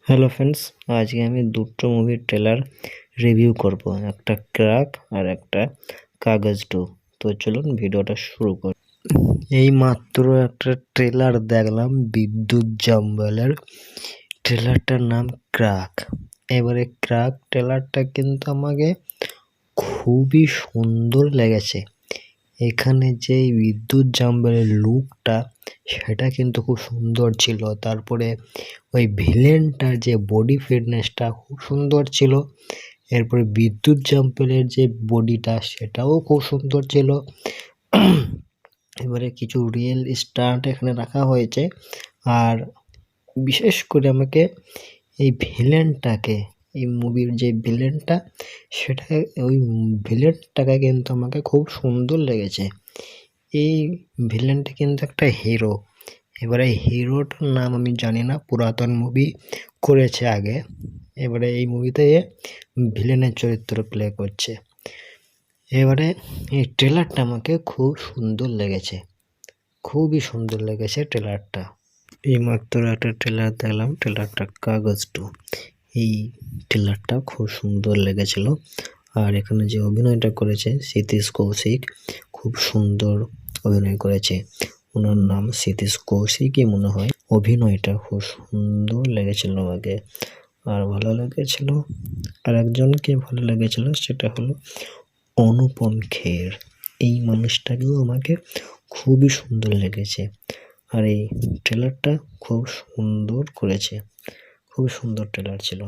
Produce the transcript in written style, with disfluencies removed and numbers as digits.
Hello friends, আজকে আমি দুটো মুভির ট্রেলার রিভিউ করব, একটা ক্র্যাক আর একটা কাগজ 2। তো চলুন ভিডিওটা শুরু করি। এই মাত্র একটা ট্রেলার দেখলাম বিদ্যুৎ জাম্বালের। ট্রেলারটার নাম ক্র্যাক। এবারে ক্র্যাক ট্রেলারটা কিন্তু আমাকে খুবই সুন্দর লেগেছে। এখানে যে বিদ্যুৎ জাম্বালের লুকটা সেটা কিন্তু খুব সুন্দর ছিল। তারপরে ওই ভিলেনটার যে বডি ফিটনেসটা খুব সুন্দর ছিল। এরপরে বিদ্যুৎ জাম্বালের যে বডিটা সেটাও খুব সুন্দর ছিল। এবারে কিছু রিয়েল স্টান্ট এখানে রাখা হয়েছে। আর বিশেষ করে আমাকে এই ভিলেনটাকে, এই মুভির যে ভিলেনটা সেটা, ওই ভিলেনটাকে কিন্তু আমাকে খুব সুন্দর লেগেছে। এই ভিলেনটা কিন্তু একটা হিরো। এবারে হিরোটার নাম আমি জানি না, পুরাতন মুভি করেছে আগে। এবারে এই মুভিতে ভিলেনের চরিত্র প্লে করছে। এবারে এই ট্রেলারটা আমাকে খুব সুন্দর লেগেছে, খুবই সুন্দর লেগেছে ট্রেলারটা। এইমাত্র একটা ট্রেলার দেখলাম, ট্রেলারটা কাগজ 2। এই ট্রেলারটা খুব সুন্দর লেগেছিল। আর এখানে যে অভিনয়টা করেছে সিতীশ কৌশিক, খুব সুন্দর অভিনয় করেছে। ওনার নাম সিতীশ কৌশিকই মনে হয়। অভিনয়টা খুব সুন্দর লেগেছিল আমাকে। আর ভালো লেগেছিল, আর একজনকে ভালো লেগেছিল, সেটা হলো অনুপম খের। এই মানুষটাকেও আমাকে খুবই সুন্দর লেগেছে। আর এই ট্রেলারটা খুব সুন্দর করেছে, খুব সুন্দর ট্রেলার ছিল।